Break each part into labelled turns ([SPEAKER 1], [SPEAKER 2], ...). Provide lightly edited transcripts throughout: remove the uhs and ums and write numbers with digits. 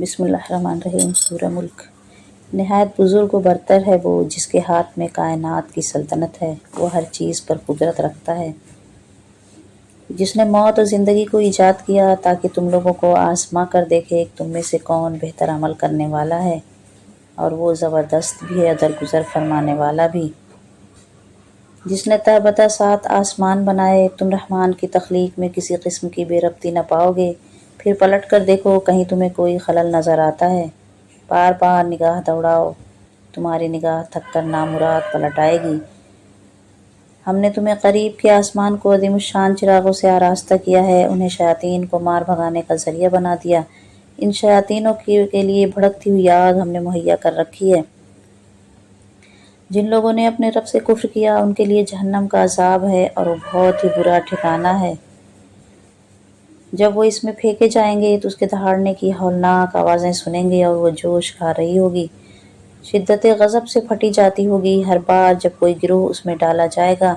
[SPEAKER 1] بسم اللہ الرحمن الرحیم۔ سورہ ملک۔ نہایت بزرگ و برتر ہے وہ جس کے ہاتھ میں کائنات کی سلطنت ہے، وہ ہر چیز پر قدرت رکھتا ہے، جس نے موت اور زندگی کو ایجاد کیا تاکہ تم لوگوں کو آزما کر دیکھے کہ تم میں سے کون بہتر عمل کرنے والا ہے، اور وہ زبردست بھی ہے، درگزر فرمانے والا بھی۔ جس نے تہ بتہ 7 آسمان بنائے، تم رحمان کی تخلیق میں کسی قسم کی بے ربطی نہ پاؤ گے، پھر پلٹ کر دیکھو کہیں تمہیں کوئی خلل نظر آتا ہے، بار بار نگاہ دوڑاؤ، تمہاری نگاہ تھک کر نامراد پلٹ آئے گی۔ ہم نے تمہیں قریب کے آسمان کو عظیم الشان چراغوں سے آراستہ کیا ہے، انہیں شیاطین کو مار بھگانے کا ذریعہ بنا دیا، ان شیاطینوں کے لیے بھڑکتی ہوئی آگ ہم نے مہیا کر رکھی ہے۔ جن لوگوں نے اپنے رب سے کفر کیا ان کے لیے جہنم کا عذاب ہے اور وہ بہت ہی برا ٹھکانہ ہے۔ جب وہ اس میں پھینکے جائیں گے تو اس کے دہاڑنے کی ہولناک آوازیں سنیں گے اور وہ جوش کھا رہی ہوگی، شدت غضب سے پھٹی جاتی ہوگی۔ ہر بار جب کوئی گروہ اس میں ڈالا جائے گا،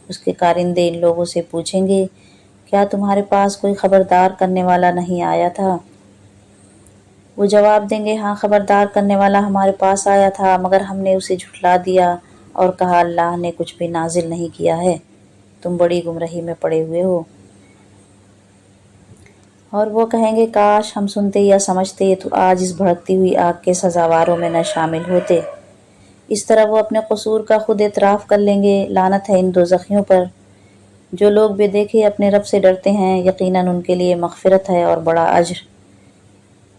[SPEAKER 1] اس کے کارندے ان لوگوں سے پوچھیں گے، کیا تمہارے پاس کوئی خبردار کرنے والا نہیں آیا تھا؟ وہ جواب دیں گے، ہاں خبردار کرنے والا ہمارے پاس آیا تھا، مگر ہم نے اسے جھٹلا دیا اور کہا اللہ نے کچھ بھی نازل نہیں کیا ہے، تم بڑی گمراہی میں پڑے ہوئے ہو۔ اور وہ کہیں گے، کاش ہم سنتے یا سمجھتے تو آج اس بھڑکتی ہوئی آگ کے سزاواروں میں نہ شامل ہوتے۔ اس طرح وہ اپنے قصور کا خود اعتراف کر لیں گے۔ لعنت ہے ان دوزخیوں پر جو لوگ بے دیکھے اپنے رب سے ڈرتے ہیں، یقیناً ان کے لیے مغفرت ہے اور بڑا اجر۔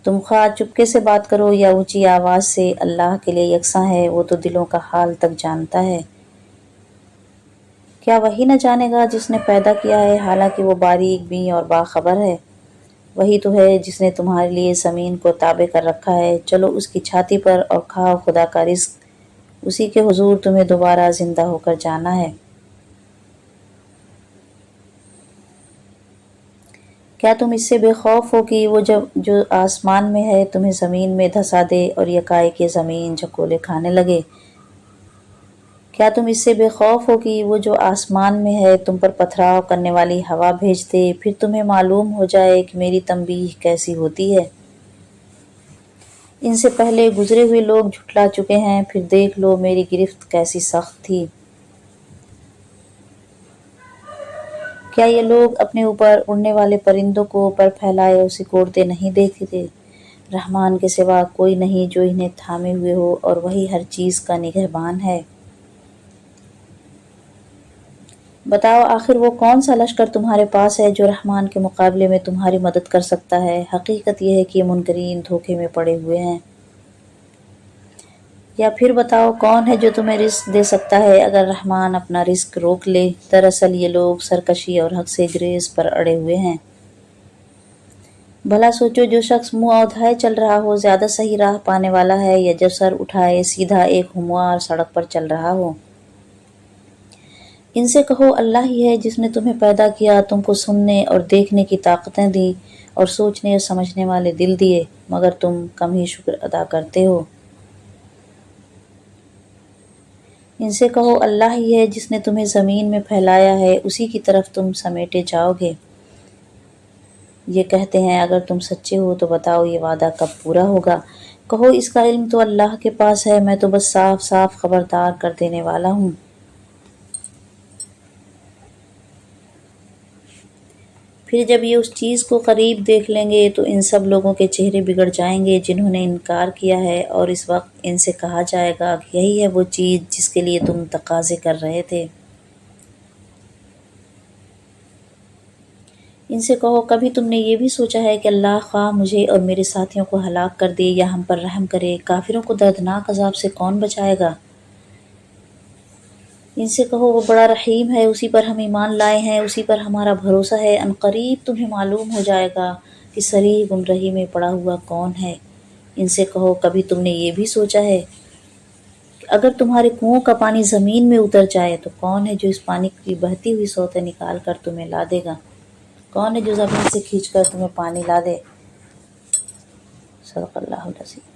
[SPEAKER 1] تم خواہ چپکے سے بات کرو یا اونچی آواز سے، اللہ کے لیے یکساں ہے، وہ تو دلوں کا حال تک جانتا ہے۔ کیا وہی نہ جانے گا جس نے پیدا کیا ہے، حالانکہ وہ باریک بین اور باخبر ہے۔ وہی تو ہے جس نے تمہارے لیے زمین کو تابع کر رکھا ہے، چلو اس کی چھاتی پر اور کھاؤ خدا کا رزق، اسی کے حضور تمہیں دوبارہ زندہ ہو کر جانا ہے۔ کیا تم اس سے بے خوف ہو کہ وہ جو آسمان میں ہے تمہیں زمین میں دھسا دے اور یکایک زمین جھکولے کھانے لگے؟ کیا تم اس سے بے خوف ہو کہ وہ جو آسمان میں ہے تم پر پتھراؤ کرنے والی ہوا بھیج دے، پھر تمہیں معلوم ہو جائے کہ میری تنبیہ کیسی ہوتی ہے؟ ان سے پہلے گزرے ہوئے لوگ جھٹلا چکے ہیں، پھر دیکھ لو میری گرفت کیسی سخت تھی۔ کیا یہ لوگ اپنے اوپر اڑنے والے پرندوں کو پر پھیلائے اور سکوڑتے نہیں دیکھتے؟ رحمان کے سوا کوئی نہیں جو انہیں تھامے ہوئے ہو، اور وہی ہر چیز کا نگہبان ہے۔ بتاؤ آخر وہ کون سا لشکر تمہارے پاس ہے جو رحمان کے مقابلے میں تمہاری مدد کر سکتا ہے؟ حقیقت یہ ہے کہ یہ منکرین دھوکے میں پڑے ہوئے ہیں۔ یا پھر بتاؤ کون ہے جو تمہیں رزق دے سکتا ہے اگر رحمان اپنا رزق روک لے؟ دراصل یہ لوگ سرکشی اور حق سے گریز پر اڑے ہوئے ہیں۔ بھلا سوچو، جو شخص منہ اودھائے چل رہا ہو زیادہ صحیح راہ پانے والا ہے یا جو سر اٹھائے سیدھا ایک ہموار سڑک پر چل رہا ہو؟ ان سے کہو اللہ ہی ہے جس نے تمہیں پیدا کیا، تم کو سننے اور دیکھنے کی طاقتیں دی اور سوچنے اور سمجھنے والے دل دیے، مگر تم کم ہی شکر ادا کرتے ہو۔ ان سے کہو اللہ ہی ہے جس نے تمہیں زمین میں پھیلایا ہے، اسی کی طرف تم سمیٹے جاؤ گے۔ یہ کہتے ہیں اگر تم سچے ہو تو بتاؤ یہ وعدہ کب پورا ہوگا؟ کہو اس کا علم تو اللہ کے پاس ہے، میں تو بس صاف صاف خبردار کر دینے والا ہوں۔ پھر جب یہ اس چیز کو قریب دیکھ لیں گے تو ان سب لوگوں کے چہرے بگڑ جائیں گے جنہوں نے انکار کیا ہے، اور اس وقت ان سے کہا جائے گا کہ یہی ہے وہ چیز جس کے لیے تم تقاضے کر رہے تھے۔ ان سے کہو کبھی تم نے یہ بھی سوچا ہے کہ اللہ خواہ مجھے اور میرے ساتھیوں کو ہلاک کر دے یا ہم پر رحم کرے، کافروں کو دردناک عذاب سے کون بچائے گا؟ ان سے کہو وہ بڑا رحیم ہے، اسی پر ہم ایمان لائے ہیں، اسی پر ہمارا بھروسہ ہے، عنقریب تمہیں معلوم ہو جائے گا کہ صریح گمراہی میں پڑا ہوا کون ہے۔ ان سے کہو کبھی تم نے یہ بھی سوچا ہے کہ اگر تمہارے کنوؤں کا پانی زمین میں اتر جائے تو کون ہے جو اس پانی کی بہتی ہوئی سوتیں نکال کر تمہیں لا دے گا؟ کون ہے جو زمین سے کھینچ کر تمہیں پانی لا دے؟ صدق اللہ العظیم۔